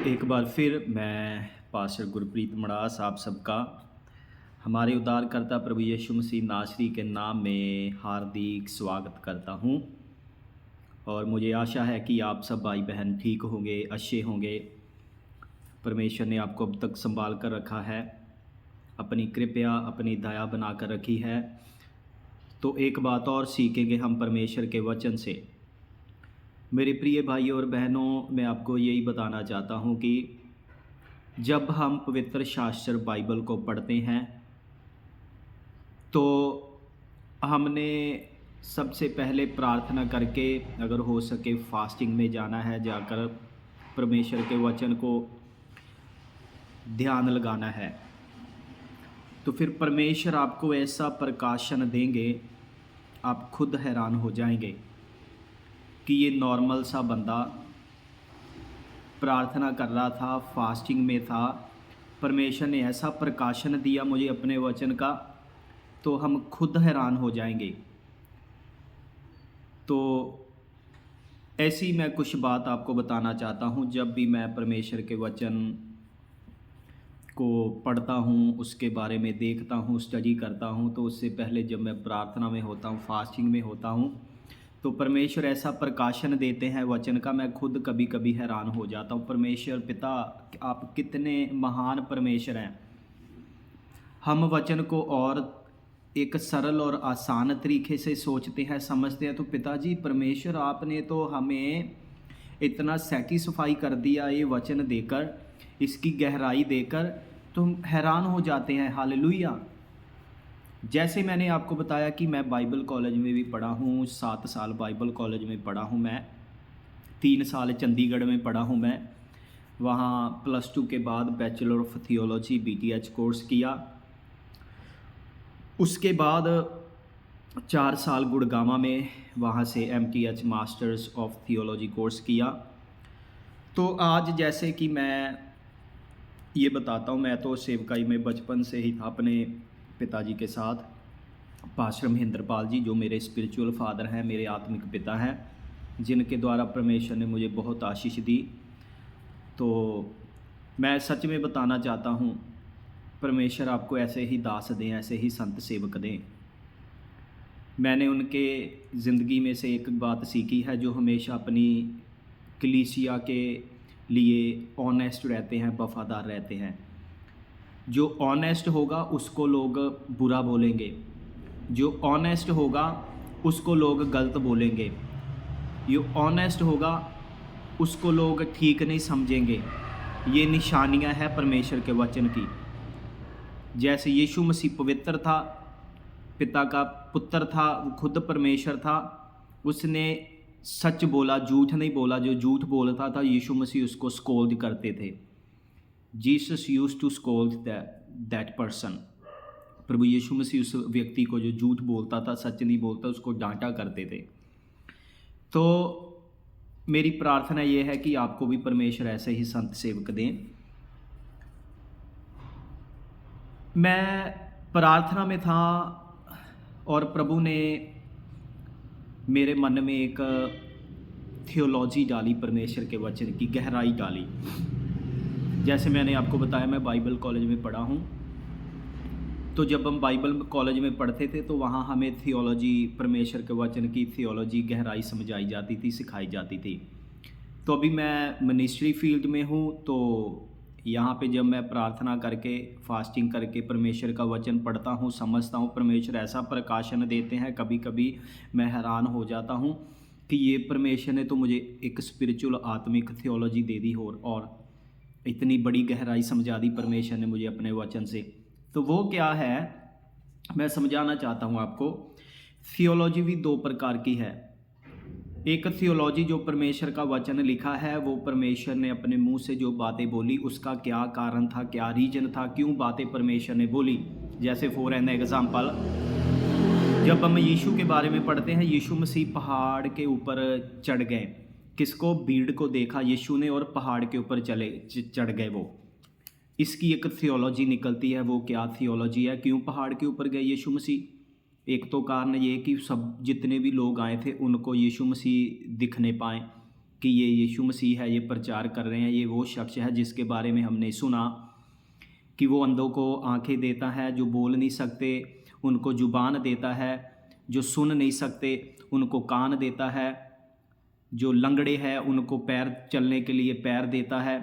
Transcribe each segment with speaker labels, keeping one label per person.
Speaker 1: एक बार फिर मैं पास्टर गुरप्रीत मड़ास आप सबका हमारे उद्धारकर्ता प्रभु यीशु मसीह नासरी के नाम में हार्दिक स्वागत करता हूं। और मुझे आशा है कि आप सब भाई बहन ठीक होंगे, अच्छे होंगे। परमेश्वर ने आपको अब तक संभाल कर रखा है, अपनी कृपया अपनी दया बना कर रखी है। तो एक बात और सीखेंगे हम परमेश्वर के वचन से। मेरे प्रिय भाई और बहनों, मैं आपको यही बताना चाहता हूं कि जब हम पवित्र शास्त्र बाइबल को पढ़ते हैं तो हमने सबसे पहले प्रार्थना करके, अगर हो सके फास्टिंग में जाना है, जाकर परमेश्वर के वचन को ध्यान लगाना है। तो फिर परमेश्वर आपको ऐसा प्रकाशन देंगे, आप खुद हैरान हो जाएंगे कि ये नॉर्मल सा बंदा प्रार्थना कर रहा था, फास्टिंग में था, परमेश्वर ने ऐसा प्रकाशन दिया मुझे अपने वचन का, तो हम खुद हैरान हो जाएंगे। तो ऐसी मैं कुछ बात आपको बताना चाहता हूँ। जब भी मैं परमेश्वर के वचन को पढ़ता हूँ, उसके बारे में देखता हूँ, स्टडी करता हूँ, तो उससे पहले जब मैं प्रार्थना में होता हूँ, फास्टिंग में होता हूँ, तो परमेश्वर ऐसा प्रकाशन देते हैं वचन का, मैं खुद कभी कभी हैरान हो जाता हूँ। परमेश्वर पिता, आप कितने महान परमेश्वर हैं। हम वचन को और एक सरल और आसान तरीके से सोचते हैं, समझते हैं। तो पिताजी परमेश्वर, आपने तो हमें इतना सेटिस्फाई कर दिया ये वचन देकर, इसकी गहराई देकर, तो हम हैरान हो जाते हैं। हालेलुया। जैसे मैंने आपको बताया कि मैं बाइबल कॉलेज में भी पढ़ा हूँ, 7 साल बाइबल कॉलेज में पढ़ा हूँ मैं, 3 साल चंडीगढ़ में पढ़ा हूँ मैं। वहाँ +2 के बाद bachelor of theology BTH course किया। उसके बाद 4 साल गुड़गामा में, वहाँ से MTH masters of theology course किया। तो आज जैसे कि मैं ये बताता हूँ, मैं तो सेवकाई में बचपन से ही था अपने पिताजी के साथ। पास्टर महेंद्रपाल जी जो मेरे स्पिरिचुअल फादर हैं, मेरे आत्मिक पिता हैं, जिनके द्वारा परमेश्वर ने मुझे बहुत आशीष दी। तो मैं सच में बताना चाहता हूँ, परमेश्वर आपको ऐसे ही दास दें, ऐसे ही संत सेवक दें। मैंने उनके ज़िंदगी में से एक बात सीखी है, जो हमेशा अपनी कलीसिया के लिए ऑनेस्ट रहते हैं, वफादार रहते हैं। जो ऑनेस्ट होगा उसको लोग बुरा बोलेंगे, जो ऑनेस्ट होगा उसको लोग गलत बोलेंगे, जो ऑनेस्ट होगा उसको लोग ठीक नहीं समझेंगे। ये निशानियां हैं परमेश्वर के वचन की। जैसे यीशु मसीह पवित्र था, पिता का पुत्र था, वो खुद परमेश्वर था, उसने सच बोला, झूठ नहीं बोला। जो झूठ बोलता था यीशु मसीह उसको स्कोल्ड करते थे। Jesus used to scold that person. प्रभु यीशु मसीह उस व्यक्ति को जो झूठ बोलता था, सच नहीं बोलता, उसको डांटा करते थे। तो मेरी प्रार्थना ये है कि आपको भी परमेश्वर ऐसे ही संत सेवक दें। मैं प्रार्थना में था और प्रभु ने मेरे मन में एक थियोलॉजी डाली, परमेश्वर के वचन की गहराई डाली। जैसे मैंने आपको बताया, मैं बाइबल कॉलेज में पढ़ा हूँ। तो जब हम बाइबल कॉलेज में पढ़ते थे तो वहाँ हमें थियोलॉजी, परमेश्वर के वचन की थियोलॉजी गहराई समझाई जाती थी, सिखाई जाती थी। तो अभी मैं मिनिस्ट्री फील्ड में हूँ, तो यहाँ पे जब मैं प्रार्थना करके, फास्टिंग करके परमेश्वर का वचन पढ़ता हूँ, समझता हूँ, परमेश्वर ऐसा प्रकाशन देते हैं, कभी कभी मैं हैरान हो जाता हूँ कि ये परमेश्वर ने तो मुझे एक स्पिरिचुअल आत्मिक थियोलॉजी दे दी और इतनी बड़ी गहराई समझा दी परमेश्वर ने मुझे अपने वचन से। तो वो क्या है, मैं समझाना चाहता हूँ आपको। थियोलॉजी भी 2 प्रकार की है। एक थियोलॉजी जो परमेश्वर का वचन लिखा है, वो परमेश्वर ने अपने मुंह से जो बातें बोली, उसका क्या कारण था, क्या रीजन था, क्यों बातें परमेश्वर ने बोली। जैसे फॉर एन एग्जाम्पल, जब हम यीशु के बारे में पढ़ते हैं, यीशु मसीह पहाड़ के ऊपर चढ़ गए। किसको? भीड़ को देखा यीशु ने और पहाड़ के ऊपर चढ़ गए वो। इसकी एक थियोलॉजी निकलती है। वो क्या थियोलॉजी है? क्यों पहाड़ के ऊपर गए यीशु मसीह? एक तो कारण ये कि सब जितने भी लोग आए थे उनको यीशु मसीह दिखने पाए, कि ये यीशु मसीह है, ये प्रचार कर रहे हैं, ये वो शख्स है जिसके बारे में हमने सुना कि वो अंधों को आंखें देता है, जो बोल नहीं सकते उनको जुबान देता है, जो सुन नहीं सकते उनको कान देता है, जो लंगड़े हैं उनको पैर चलने के लिए पैर देता है,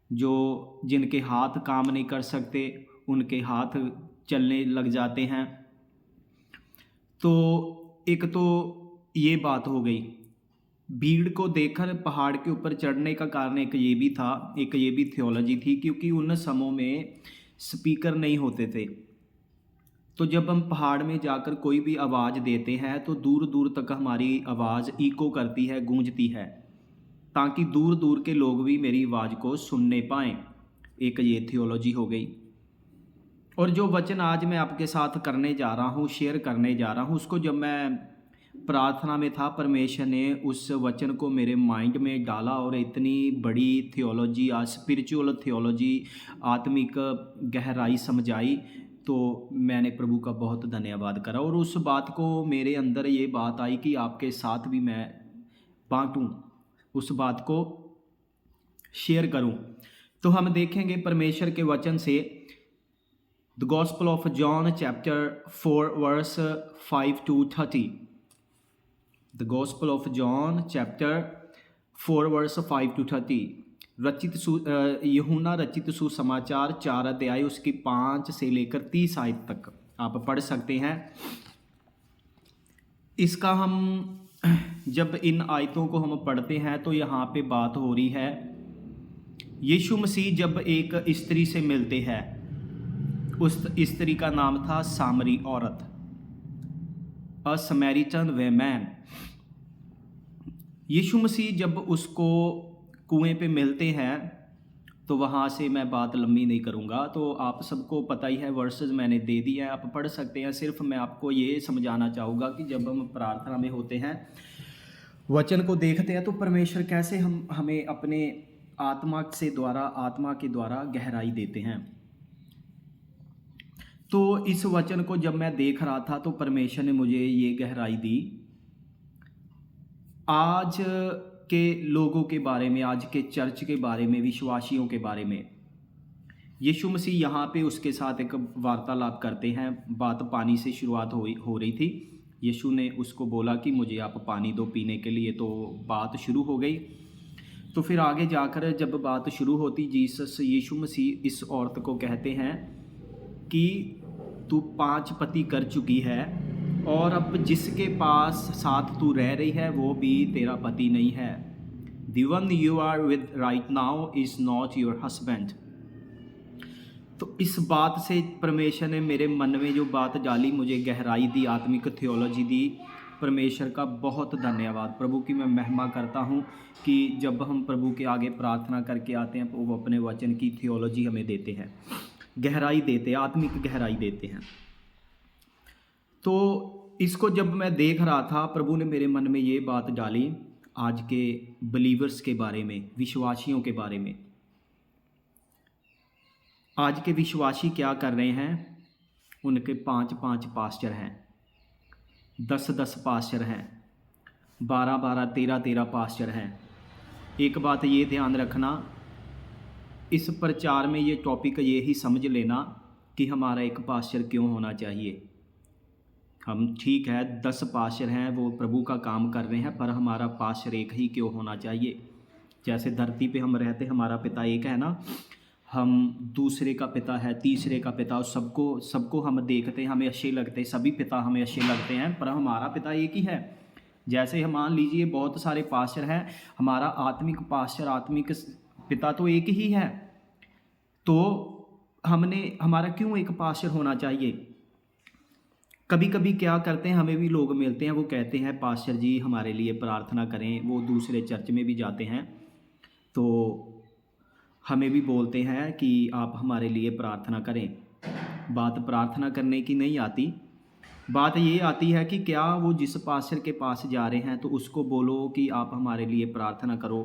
Speaker 1: जो जिनके हाथ काम नहीं कर सकते उनके हाथ चलने लग जाते हैं। तो एक तो ये बात हो गई। भीड़ को देखकर पहाड़ के ऊपर चढ़ने का कारण एक ये भी था, एक ये भी थियोलॉजी थी, क्योंकि उन समयों में स्पीकर नहीं होते थे। तो जब हम पहाड़ में जाकर कोई भी आवाज़ देते हैं तो दूर दूर तक हमारी आवाज़ इको करती है, गूंजती है, ताकि दूर दूर के लोग भी मेरी आवाज़ को सुनने पाएँ। एक ये थियोलॉजी हो गई। और जो वचन आज मैं आपके साथ करने जा रहा हूँ, शेयर करने जा रहा हूँ, उसको जब मैं प्रार्थना में था, परमेश्वर ने उस वचन को मेरे माइंड में डाला और इतनी बड़ी थियोलॉजी, स्पिरिचुअल थियोलॉजी, आत्मिक गहराई समझाई। तो मैंने प्रभु का बहुत धन्यवाद करा और उस बात को मेरे अंदर ये बात आई कि आपके साथ भी मैं बांटूं, उस बात को शेयर करूं। तो हम देखेंगे परमेश्वर के वचन से the gospel of John chapter 4 verse 5 to 30। The gospel of John chapter 4 verse 5 to 30। यूहन्ना रचित सुसमाचार 4 अध्याय उसकी 5 से लेकर 30 आयत तक आप पढ़ सकते हैं। इसका हम जब इन आयतों को हम पढ़ते हैं तो यहाँ पे बात हो रही है, यीशु मसीह जब एक स्त्री से मिलते हैं, उस स्त्री का नाम था सामरी औरत, अ समैरिटन वेमैन। यीशु मसीह जब उसको कुएं पे मिलते हैं तो वहाँ से मैं बात लंबी नहीं करूँगा, तो आप सबको पता ही है, वर्सेस मैंने दे दिया है, आप पढ़ सकते हैं। सिर्फ मैं आपको ये समझाना चाहूँगा कि जब हम प्रार्थना में होते हैं, वचन को देखते हैं, तो परमेश्वर कैसे हमें अपने आत्मा के द्वारा गहराई देते हैं। तो इस वचन को जब मैं देख रहा था तो परमेश्वर ने मुझे ये गहराई दी आज के लोगों के बारे में, आज के चर्च के बारे में, विश्वासियों के बारे में। यीशु मसीह यहाँ पे उसके साथ एक वार्तालाप करते हैं। बात पानी से शुरुआत हो रही थी। यीशु ने उसको बोला कि मुझे आप पानी दो पीने के लिए, तो बात शुरू हो गई। तो फिर आगे जाकर जब बात शुरू होती, यीशु मसीह इस औरत को कहते हैं कि तू 5 पति कर चुकी है और अब जिसके पास साथ तू रह रही है वो भी तेरा पति नहीं है। The one you are with right now is not your husband। तो इस बात से परमेश्वर ने मेरे मन में जो बात डाली, मुझे गहराई दी, आत्मिक थियोलॉजी दी। परमेश्वर का बहुत धन्यवाद। प्रभु की मैं महिमा करता हूँ कि जब हम प्रभु के आगे प्रार्थना करके आते हैं तो वो अपने वचन की थियोलॉजी हमें देते हैं, गहराई देते हैं, आत्मिक गहराई देते हैं। तो इसको जब मैं देख रहा था, प्रभु ने मेरे मन में ये बात डाली आज के बिलीवर्स के बारे में, विश्वासियों के बारे में। आज के विश्वासी क्या कर रहे हैं? उनके 5-5 पास्टर हैं, 10-10 पास्टर हैं, 12-12, 13-13 पास्टर हैं। एक बात ये ध्यान रखना, इस प्रचार में ये टॉपिक ये ही समझ लेना कि हमारा एक पास्टर क्यों होना चाहिए। हम ठीक है 10 पास्टर हैं, वो प्रभु का काम कर रहे हैं, पर हमारा पास्टर एक ही क्यों होना चाहिए? जैसे धरती पे हम रहते, हमारा पिता एक है ना, हम दूसरे का पिता है, तीसरे का पिता, सबको हम देखते हैं, हमें अच्छे लगते हैं, सभी पिता हमें अच्छे लगते हैं, पर हमारा पिता एक ही है। जैसे हम मान लीजिए बहुत सारे पास्टर हैं, हमारा आत्मिक पास्टर, आत्मिक पिता तो एक ही है, तो हमारा क्यों एक पास्टर होना चाहिए? कभी कभी क्या करते हैं, हमें भी लोग मिलते हैं, वो कहते हैं पास्टर जी हमारे लिए प्रार्थना करें। वो दूसरे चर्च में भी जाते हैं तो हमें भी बोलते हैं कि आप हमारे लिए प्रार्थना करें। बात प्रार्थना करने की नहीं आती, बात ये आती है कि क्या वो जिस पास्टर के पास जा रहे हैं तो उसको बोलो कि आप हमारे लिए प्रार्थना करो,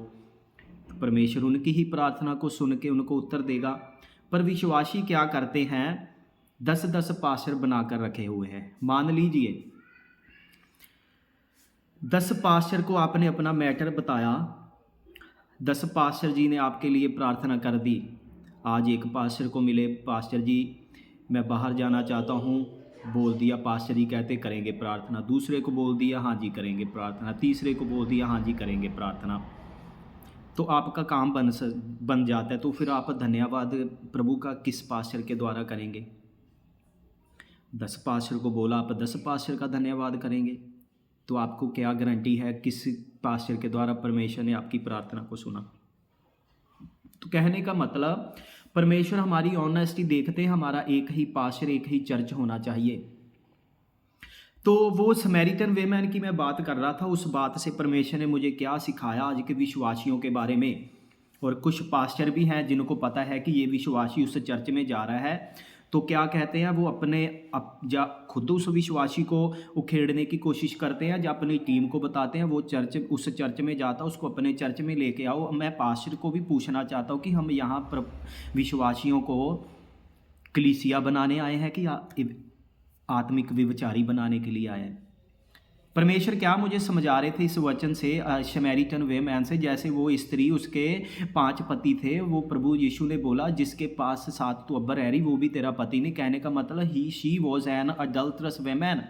Speaker 1: तो परमेश्वर उनकी ही प्रार्थना को सुन के उनको उत्तर देगा। पर विश्वासी क्या करते हैं, 10-10 पास्टर बनाकर रखे हुए हैं। मान लीजिए 10 पास्टर को आपने अपना मैटर बताया 10 पास्टर जी ने आपके लिए प्रार्थना कर दी। आज एक पास्टर को मिले, पास्टर जी मैं बाहर जाना चाहता हूँ, बोल दिया, पास्टर जी कहते करेंगे प्रार्थना। दूसरे को बोल दिया, हाँ जी करेंगे प्रार्थना। तीसरे को बोल दिया, हाँ जी करेंगे प्रार्थना। तो आपका काम बन जाता है। तो फिर आप धन्यवाद प्रभु का किस पास्टर के द्वारा करेंगे? 10 पास्टर को बोला, आप 10 पास्टर का धन्यवाद करेंगे। तो आपको क्या गारंटी है किस पास्टर के द्वारा परमेश्वर ने आपकी प्रार्थना को सुना? तो कहने का मतलब, परमेश्वर हमारी ऑनेस्टी देखते हैं। हमारा एक ही पास्टर, एक ही चर्च होना चाहिए। तो वो समैरिटन वेमैन की मैं बात कर रहा था, उस बात से परमेश्वर ने मुझे क्या सिखाया आज के विश्वासियों के बारे में। और कुछ पास्टर भी हैं जिनको पता है कि ये विश्वासी उस चर्च में जा रहा है, तो क्या कहते हैं वो खुद उस विश्वासी को उखेड़ने की कोशिश करते हैं, जब अपनी टीम को बताते हैं वो उस चर्च में जाता, उसको अपने चर्च में लेके आओ। मैं पास्टर को भी पूछना चाहता हूँ कि हम यहाँ पर विश्वासियों को कलीसिया बनाने आए हैं कि आत्मिक विचारी बनाने के लिए आए हैं? परमेश्वर क्या मुझे समझा रहे थे इस वचन से, समैरिटन वेमैन से, जैसे वो स्त्री, उसके 5 पति थे, वो प्रभु यीशु ने बोला जिसके पास 7 तो अब्बर रह रही वो भी तेरा पति नहीं। कहने का मतलब शी वॉज एन अडल्टरस वेमैन।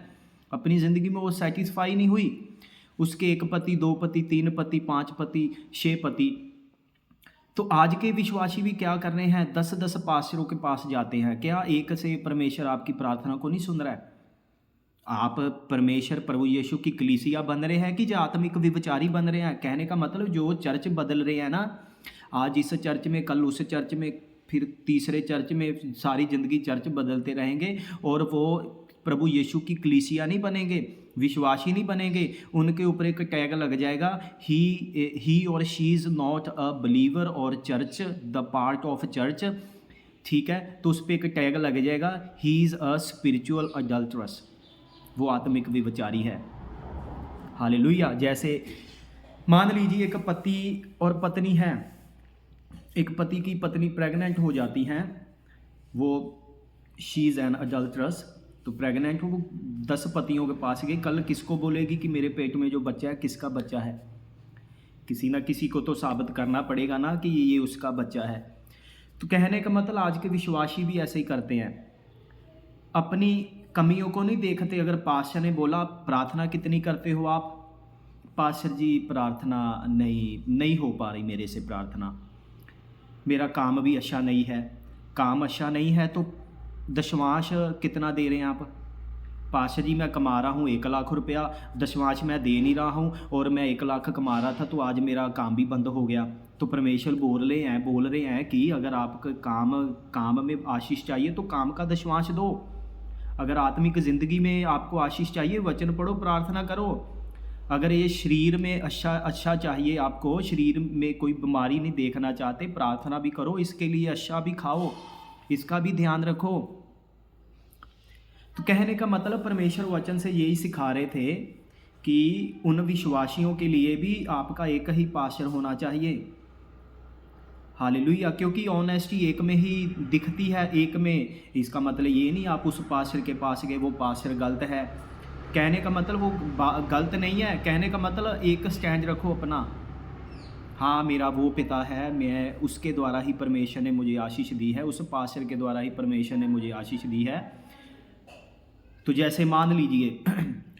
Speaker 1: अपनी ज़िंदगी में वो सेटिस्फाई नहीं हुई। उसके 1 पति, 2 पति, 3 पति, 5 पति, 6 पति। तो आज के विश्वासी भी क्या कर रहे हैं? 10-10 पास्टरों के पास जाते हैं। क्या एक से परमेश्वर आपकी प्रार्थना को नहीं सुन रहा है? आप परमेश्वर प्रभु यीशु की कलीसिया बन रहे हैं कि जो आत्मिक विचारी बन रहे हैं? कहने का मतलब जो चर्च बदल रहे हैं ना, आज इस चर्च में, कल उस चर्च में, फिर तीसरे चर्च में, सारी ज़िंदगी चर्च बदलते रहेंगे और वो प्रभु यीशु की कलीसिया नहीं बनेंगे, विश्वासी नहीं बनेंगे। उनके ऊपर एक टैग लग जाएगा, ही और she is not a believer और church the part of church. ठीक है, तो उस पर एक टैग लग जाएगा, ही इज़ अ स्पिरिचुअल अडल्टरस। वो आत्मिक विचारी है। हालेलुया। जैसे मान लीजिए एक पति और पत्नी है, एक पति की पत्नी प्रेग्नेंट हो जाती हैं, वो शी इज़ एन अडल्टरस, तो प्रेग्नेंट हो, वो 10 पतियों के पास गई। कल किसको बोलेगी कि मेरे पेट में जो बच्चा है किसका बच्चा है? किसी ना किसी को तो साबित करना पड़ेगा ना कि ये उसका बच्चा है। तो कहने का मतलब आज के विश्वासी भी ऐसे ही करते हैं, अपनी कमियों को नहीं देखते। अगर पास्टर ने बोला प्रार्थना कितनी करते हो आप? पास्टर जी प्रार्थना नहीं हो पा रही मेरे से प्रार्थना, मेरा काम भी अच्छा नहीं है। काम अच्छा नहीं है तो दशमांश कितना दे रहे हैं आप? पास्टर जी मैं कमा रहा हूँ 1 लाख रुपया, दशमांश मैं दे नहीं रहा हूँ और मैं 1 लाख कमा रहा था तो आज मेरा काम भी बंद हो गया। तो परमेश्वर बोल रहे हैं कि अगर आपको काम में आशीष चाहिए तो काम का दशमांश दो। अगर आत्मिक ज़िंदगी में आपको आशीष चाहिए, वचन पढ़ो, प्रार्थना करो। अगर ये शरीर में अच्छा चाहिए, आपको शरीर में कोई बीमारी नहीं देखना चाहते, प्रार्थना भी करो, इसके लिए अच्छा भी खाओ, इसका भी ध्यान रखो। तो कहने का मतलब परमेश्वर वचन से यही सिखा रहे थे कि उन विश्वासियों के लिए भी आपका एक ही पास्टर होना चाहिए। हालेलुया। क्योंकि ऑनेस्टी एक में ही दिखती है, एक में। इसका मतलब ये नहीं आप उस पास्टर के पास गए वो पास्टर गलत है, कहने का मतलब वो गलत नहीं है। कहने का मतलब एक स्टैंड रखो अपना, हाँ मेरा वो पिता है, मैं उसके द्वारा ही परमेश्वर ने मुझे आशीष दी है, उस पास्टर के द्वारा ही परमेश्वर ने मुझे आशीष दी है। तो जैसे मान लीजिए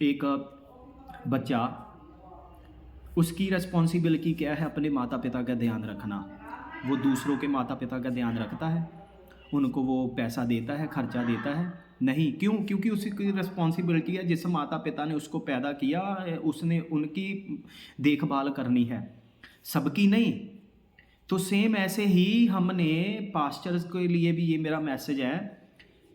Speaker 1: एक बच्चा, उसकी रिस्पॉन्सिबिलिटी क्या है? अपने माता पिता का ध्यान रखना। वो दूसरों के माता पिता का ध्यान रखता है, उनको वो पैसा देता है, खर्चा देता है? नहीं। क्यों? क्योंकि उसकी रिस्पॉन्सिबिलिटी है, जिस माता पिता ने उसको पैदा किया उसने उनकी देखभाल करनी है, सबकी नहीं। तो सेम ऐसे ही हमने पास्टर्स के लिए भी ये मेरा मैसेज है,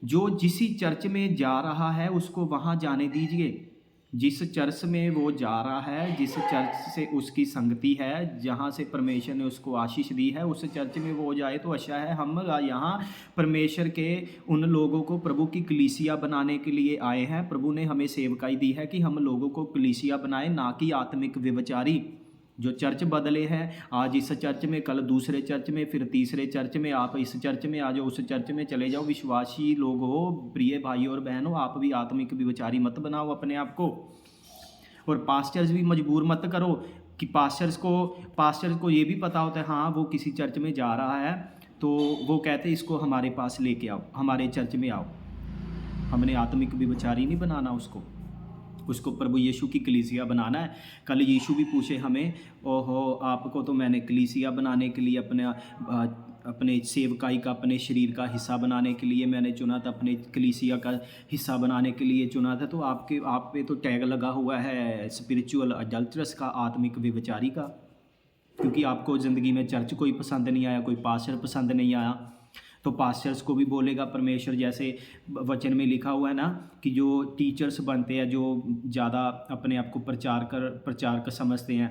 Speaker 1: जो जिस चर्च में जा रहा है उसको वहाँ जाने दीजिए। जिस चर्च में वो जा रहा है, जिस चर्च से उसकी संगति है, जहाँ से परमेश्वर ने उसको आशीष दी है, उस चर्च में वो जाए तो अच्छा है। हम यहाँ परमेश्वर के उन लोगों को प्रभु की कलीसिया बनाने के लिए आए हैं। प्रभु ने हमें सेवकाई दी है कि हम लोगों को कलीसिया बनाए, ना कि आत्मिक व्यभिचारी। जो चर्च बदले हैं, आज इस चर्च में, कल दूसरे चर्च में, फिर तीसरे चर्च में, आप इस चर्च में आ जाओ, उस चर्च में चले जाओ। विश्वासी लोग हो, प्रिय भाई और बहनों, आप भी आत्मिक व्यभिचारी मत बनाओ अपने आप को, और पास्टर्स भी मजबूर मत करो कि पास्टर्स को ये भी पता होता है, हाँ वो किसी चर्च में जा रहा है तो वो कहते हैं इसको हमारे पास लेके आओ, हमारे चर्च में आओ। हमने आत्मिक व्यभिचारी नहीं बनाना उसको प्रभु यीशु की कलीसिया बनाना है। कल यीशु भी पूछे हमें, ओहो आपको तो मैंने कलीसिया बनाने के लिए अपने सेवकाई का, अपने शरीर का हिस्सा बनाने के लिए मैंने चुना था, अपने कलीसिया का हिस्सा बनाने के लिए चुना था, तो आप पे तो टैग लगा हुआ है स्पिरिचुअल अडल्टरस का, आत्मिक व्यभिचारी का, क्योंकि आपको ज़िंदगी में चर्च कोई पसंद नहीं आया, कोई पास्टर पसंद नहीं आया, तो पास्टर्स को भी बोलेगा परमेश्वर। जैसे वचन में लिखा हुआ है ना कि जो टीचर्स बनते हैं, जो ज़्यादा अपने आप को प्रचारक समझते हैं,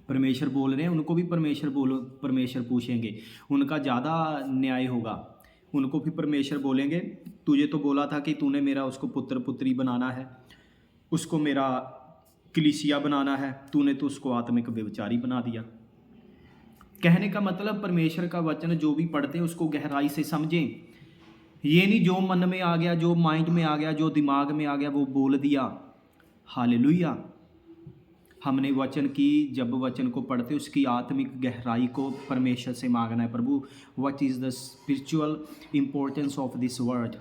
Speaker 1: परमेश्वर बोल रहे हैं, उनको भी परमेश्वर पूछेंगे, उनका ज़्यादा न्याय होगा। उनको भी परमेश्वर बोलेंगे तुझे तो बोला था कि तूने मेरा उसको पुत्र पुत्री बनाना है, उसको मेरा कलीसिया बनाना है, तूने तो उसको आत्मिक व्यभिचारी बना दिया। कहने का मतलब परमेश्वर का वचन जो भी पढ़ते हैं उसको गहराई से समझें। ये नहीं जो मन में आ गया, जो माइंड में आ गया, जो दिमाग में आ गया वो बोल दिया। हालेलुया। हमने जब वचन को पढ़ते उसकी आत्मिक गहराई को परमेश्वर से मांगना है। प्रभु what is the spiritual importance of this word,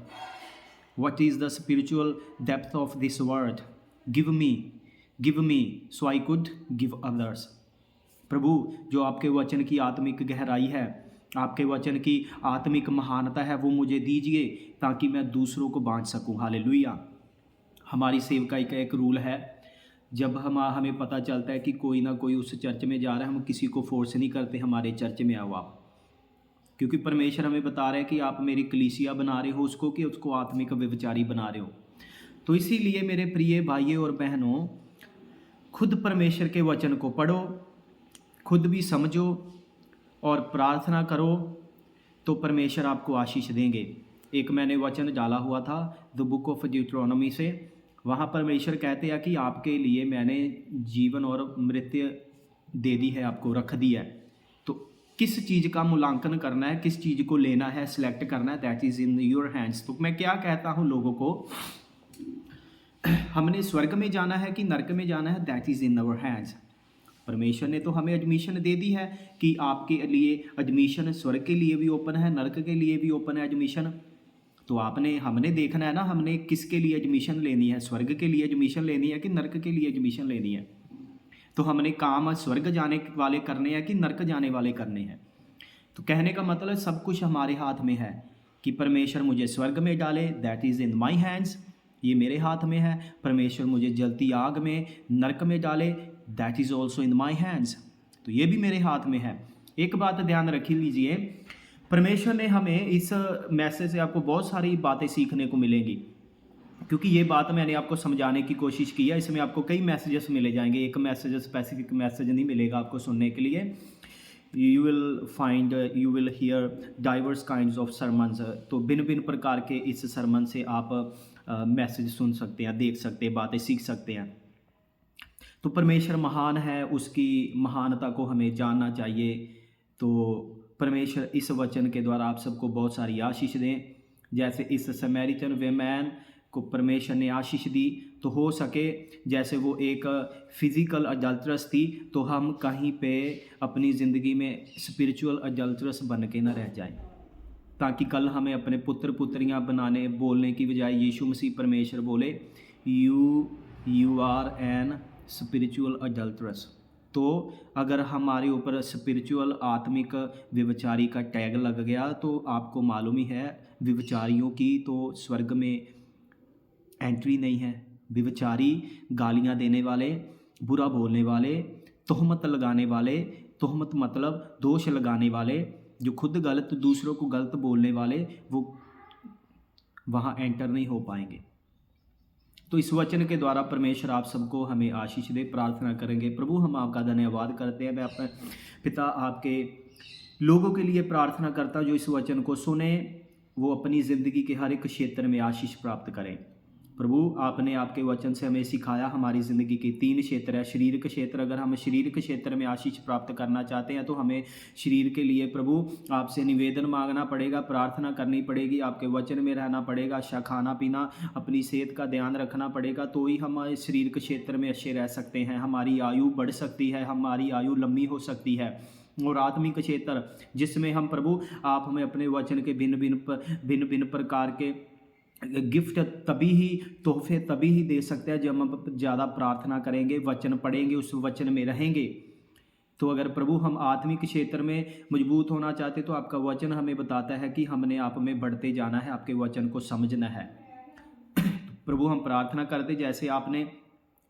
Speaker 1: what is the spiritual depth of this word, give me so I could give others. प्रभु जो आपके वचन की आत्मिक गहराई है, आपके वचन की आत्मिक महानता है, वो मुझे दीजिए ताकि मैं दूसरों को बांट सकूं। हालेलुया। हमारी सेवकाई का एक रूल है, जब हमें पता चलता है कि कोई ना कोई उस चर्च में जा रहा है, हम किसी को फोर्स नहीं करते हमारे चर्च में आओ आप, क्योंकि परमेश्वर हमें बता रहे हैं कि आप मेरी कलीसिया बना रहे हो उसको, कि उसको आत्मिक व्यभिचारी बना रहे हो। तो इसीलिए मेरे प्रिय भाइयों और बहनों, खुद परमेश्वर के वचन को पढ़ो, खुद भी समझो और प्रार्थना करो, तो परमेश्वर आपको आशीष देंगे। एक मैंने वचन डाला हुआ था द बुक ऑफ ड्यूटरोनॉमी से, वहाँ परमेश्वर कहते हैं कि आपके लिए मैंने जीवन और मृत्यु दे दी है, आपको रख दी है। तो किस चीज़ का मूल्यांकन करना है, किस चीज़ को लेना है, सिलेक्ट करना है, that is in your hands. तो मैं क्या कहता हूँ लोगों को, हमने स्वर्ग में जाना है कि नरक में जाना है, that is in our hands. परमेश्वर ने तो हमें एडमिशन दे दी है कि आपके लिए एडमिशन स्वर्ग के लिए भी ओपन है, नरक के लिए भी ओपन है एडमिशन। तो हमने देखना है ना, हमने किसके लिए एडमिशन लेनी है, स्वर्ग के लिए एडमिशन लेनी है कि नरक के लिए एडमिशन लेनी है। तो हमने काम स्वर्ग जाने वाले करने हैं कि नरक जाने वाले करने हैं। तो कहने का मतलब सब कुछ हमारे हाथ में है कि परमेश्वर मुझे स्वर्ग में डाले, that is in my hands, ये मेरे हाथ में है। परमेश्वर मुझे जलती आग में, नरक में डाले, that is also in my hands, तो ये भी मेरे हाथ में है। एक बात ध्यान रख लीजिए, परमेश्वर ने हमें इस मैसेज से आपको बहुत सारी बातें सीखने को मिलेंगी, क्योंकि ये बात मैंने आपको समझाने की कोशिश की है। इसमें आपको कई मैसेजेस मिले जाएंगे, एक मैसेज स्पेसिफिक मैसेज नहीं मिलेगा आपको सुनने के लिए। You will hear diverse kinds of sermons, तो भिन्न प्रकार के इस सरमन से आप मैसेज सुन सकते हैं, देख सकते हैं, बातें सीख सकते हैं। तो परमेश्वर महान है, उसकी महानता को हमें जानना चाहिए। तो परमेश्वर इस वचन के द्वारा आप सबको बहुत सारी आशीष दें। जैसे इस समैरिटन वेमैन को परमेश्वर ने आशीष दी, तो हो सके जैसे वो एक फिज़िकल अडल्टरस थी, तो हम कहीं पे अपनी ज़िंदगी में स्पिरिचुअल अडल्टरस बन के न रह जाएं, ताकि कल हमें अपने पुत्र पुत्रियां बोलने की बजाय यीशु मसीह परमेश्वर बोले यू आर एन स्पिरिचुअल अडल्टरस। तो अगर हमारे ऊपर स्पिरिचुअल आत्मिक व्यभिचारी का टैग लग गया, तो आपको मालूम ही है व्यभिचारियों की तो स्वर्ग में एंट्री नहीं है। व्यभिचारी गालियां देने वाले, बुरा बोलने वाले, तोहमत लगाने वाले, तोहमत मतलब दोष लगाने वाले, जो खुद गलत दूसरों को गलत बोलने वाले, वो वहाँ एंटर नहीं हो पाएंगे। तो इस वचन के द्वारा परमेश्वर आप सबको हमें आशीष दे। प्रार्थना करेंगे। प्रभु हम आपका धन्यवाद करते हैं। मैं अपने पिता आपके लोगों के लिए प्रार्थना करता हूँ जो इस वचन को सुने, वो अपनी ज़िंदगी के हर एक क्षेत्र में आशीष प्राप्त करें। प्रभु आपने आपके वचन से हमें सिखाया, हमारी ज़िंदगी के 3 क्षेत्र है। शरीर के क्षेत्र, अगर हम शरीर के क्षेत्र में आशीष प्राप्त करना चाहते हैं तो हमें शरीर के लिए प्रभु आपसे निवेदन मांगना पड़ेगा, प्रार्थना करनी पड़ेगी, आपके वचन में रहना पड़ेगा, अच्छा खाना पीना, अपनी सेहत का ध्यान रखना पड़ेगा, तो ही हम शरीर के क्षेत्र में अच्छे रह सकते हैं, हमारी आयु बढ़ सकती है, हमारी आयु लंबी हो सकती है। और आत्मिक क्षेत्र जिसमें हम प्रभु आप हमें अपने वचन के भिन्न भिन्न प्रकार के गिफ्ट तभी ही, तोहफे तभी ही दे सकते हैं जब हम ज़्यादा प्रार्थना करेंगे, वचन पढ़ेंगे, उस वचन में रहेंगे। तो अगर प्रभु हम आत्मिक क्षेत्र में मजबूत होना चाहते तो आपका वचन हमें बताता है कि हमने आप में बढ़ते जाना है, आपके वचन को समझना है। प्रभु हम प्रार्थना करते जैसे आपने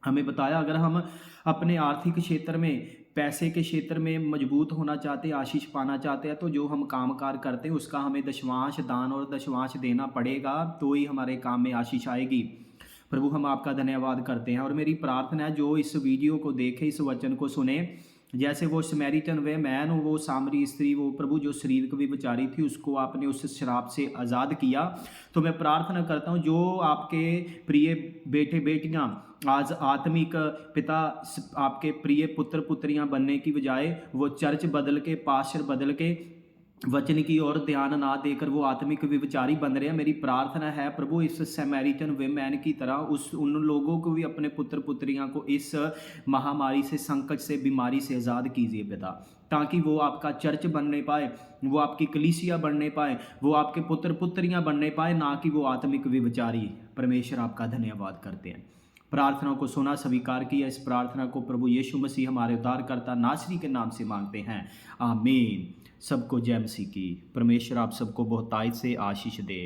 Speaker 1: हमें बताया, अगर हम अपने आर्थिक क्षेत्र में, पैसे के क्षेत्र में मजबूत होना चाहते हैं, आशीष पाना चाहते हैं, तो जो हम कामकार करते हैं उसका हमें दशवांश दान और दशवांश देना पड़ेगा, तो ही हमारे काम में आशीष आएगी। प्रभु हम आपका धन्यवाद करते हैं और मेरी प्रार्थना है जो इस वीडियो को देखे, इस वचन को सुने, जैसे वो समैरिटन वे मैन, वो सामरी स्त्री, वो प्रभु जो शरीर को भी बेचारी थी, उसको आपने उस शराब से आज़ाद किया। तो मैं प्रार्थना करता हूँ जो आपके प्रिय बेटे बेटियाँ आज आत्मिक पिता, आपके प्रिय पुत्र पुत्रियाँ बनने की बजाय वो चर्च बदल के, पास्टर बदल के, वचन की ओर ध्यान ना देकर वो आत्मिक विचारी बन रहे हैं, मेरी प्रार्थना है प्रभु इस समैरिटन वेमैन की तरह उन लोगों को भी, अपने पुत्र पुत्रियां को इस महामारी से, संकट से, बीमारी से आज़ाद कीजिए पिता, ताकि वो आपका चर्च बनने पाए, वो आपकी कलीसिया बनने पाए, वो आपके पुत्र पुत्रियां बनने पाए, ना कि वो आत्मिक विचारी। परमेश्वर आपका धन्यवाद करते हैं, प्रार्थना को सुना, स्वीकार किया। इस प्रार्थना को प्रभु यीशु मसीह हमारे उद्धारकर्ता नासरी के नाम से मांगते हैं, आमीन। सबको जय मसीह की। परमेश्वर आप सबको बहुतायत से आशीष दे।